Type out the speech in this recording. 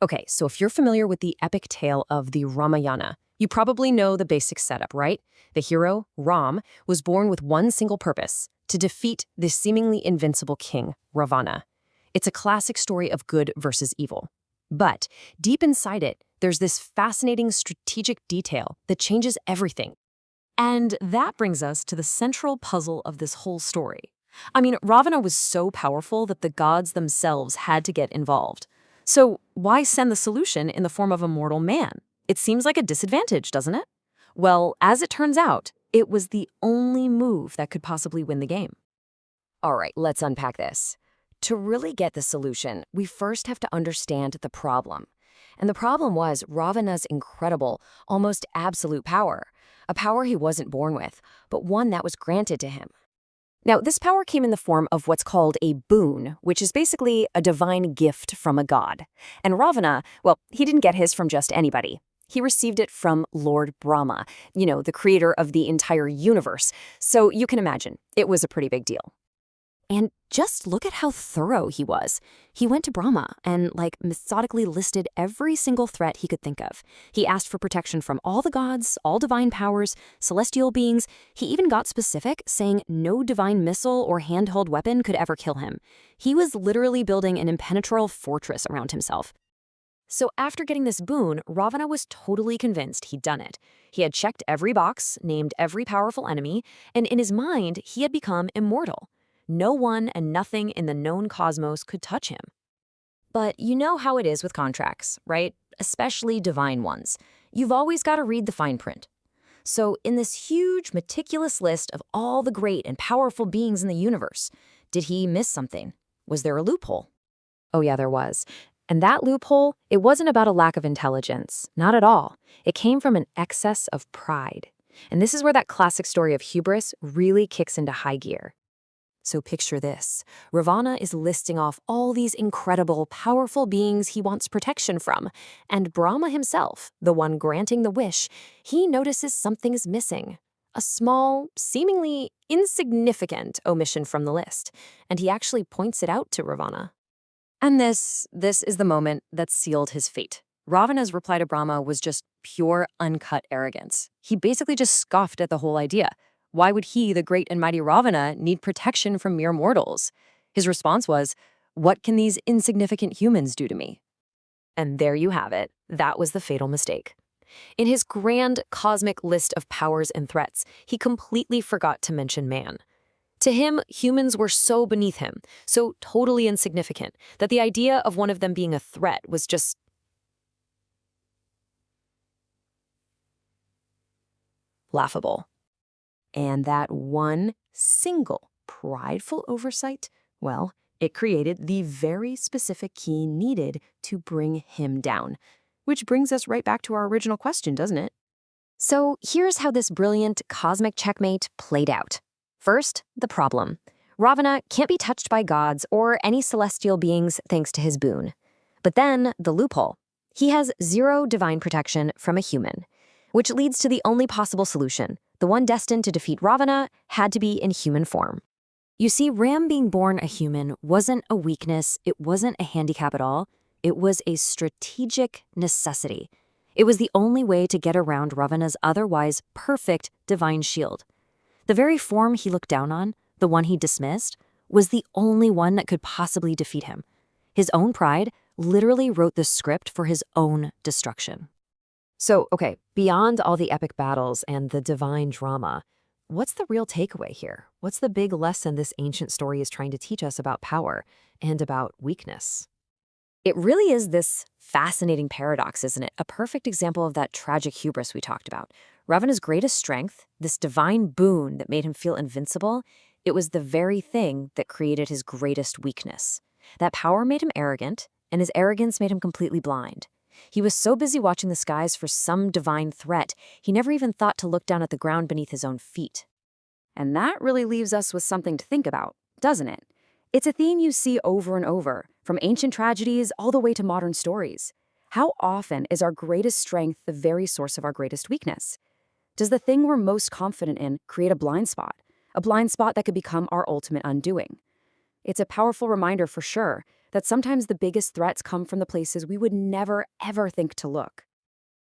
Okay, so if you're familiar with the epic tale of the Ramayana, you probably know the basic setup, right? The hero, Ram, was born with one single purpose, to defeat the seemingly invincible king, Ravana. It's a classic story of good versus evil. But deep inside it, there's this fascinating strategic detail that changes everything. And that brings us to the central puzzle of this whole story. I mean, Ravana was so powerful that the gods themselves had to get involved. So why send the solution in the form of a mortal man? It seems like a disadvantage, doesn't it? Well, as it turns out, it was the only move that could possibly win the game. All right, let's unpack this. To really get the solution, we first have to understand the problem. And the problem was Ravana's incredible, almost absolute power. A power he wasn't born with, but one that was granted to him. Now, this power came in the form of what's called a boon, which is basically a divine gift from a god. And Ravana, well, he didn't get his from just anybody. He received it from Lord Brahma, the creator of the entire universe. So you can imagine, it was a pretty big deal. And just look at how thorough he was. He went to Brahma and, methodically listed every single threat he could think of. He asked for protection from all the gods, all divine powers, celestial beings. He even got specific, saying no divine missile or handheld weapon could ever kill him. He was literally building an impenetrable fortress around himself. So after getting this boon, Ravana was totally convinced he'd done it. He had checked every box, named every powerful enemy, and in his mind, he had become immortal. No one and nothing in the known cosmos could touch him. But you know how it is with contracts, right? Especially divine ones. You've always got to read the fine print. So in this huge, meticulous list of all the great and powerful beings in the universe, did he miss something? Was there a loophole? Oh yeah, there was. And that loophole, it wasn't about a lack of intelligence. Not at all. It came from an excess of pride. And this is where that classic story of hubris really kicks into high gear. So picture this. Ravana is listing off all these incredible, powerful beings he wants protection from. And Brahma himself, the one granting the wish, he notices something's missing. A small, seemingly insignificant omission from the list. And he actually points it out to Ravana. And this is the moment that sealed his fate. Ravana's reply to Brahma was just pure, uncut arrogance. He basically just scoffed at the whole idea. Why would he, the great and mighty Ravana, need protection from mere mortals? His response was, "What can these insignificant humans do to me?" And there you have it. That was the fatal mistake. In his grand cosmic list of powers and threats, he completely forgot to mention man. To him, humans were so beneath him, so totally insignificant, that the idea of one of them being a threat was just laughable. And that one single prideful oversight, well, it created the very specific key needed to bring him down. Which brings us right back to our original question, doesn't it? So here's how this brilliant cosmic checkmate played out. First, the problem. Ravana can't be touched by gods or any celestial beings thanks to his boon. But then, the loophole. He has zero divine protection from a human, which leads to the only possible solution. The one destined to defeat Ravana had to be in human form. You see, Ram being born a human wasn't a weakness, it wasn't a handicap at all. It was a strategic necessity. It was the only way to get around Ravana's otherwise perfect divine shield. The very form he looked down on, the one he dismissed, was the only one that could possibly defeat him. His own pride literally wrote the script for his own destruction. So, okay, beyond all the epic battles and the divine drama, what's the real takeaway here? What's the big lesson this ancient story is trying to teach us about power and about weakness? It really is this fascinating paradox, isn't it? A perfect example of that tragic hubris we talked about. Ravana's greatest strength, this divine boon that made him feel invincible, it was the very thing that created his greatest weakness. That power made him arrogant, and his arrogance made him completely blind. He was so busy watching the skies for some divine threat, he never even thought to look down at the ground beneath his own feet. And that really leaves us with something to think about, doesn't it? It's a theme you see over and over, from ancient tragedies all the way to modern stories. How often is our greatest strength the very source of our greatest weakness? Does the thing we're most confident in create a blind spot that could become our ultimate undoing? It's a powerful reminder for sure that sometimes the biggest threats come from the places we would never, ever think to look.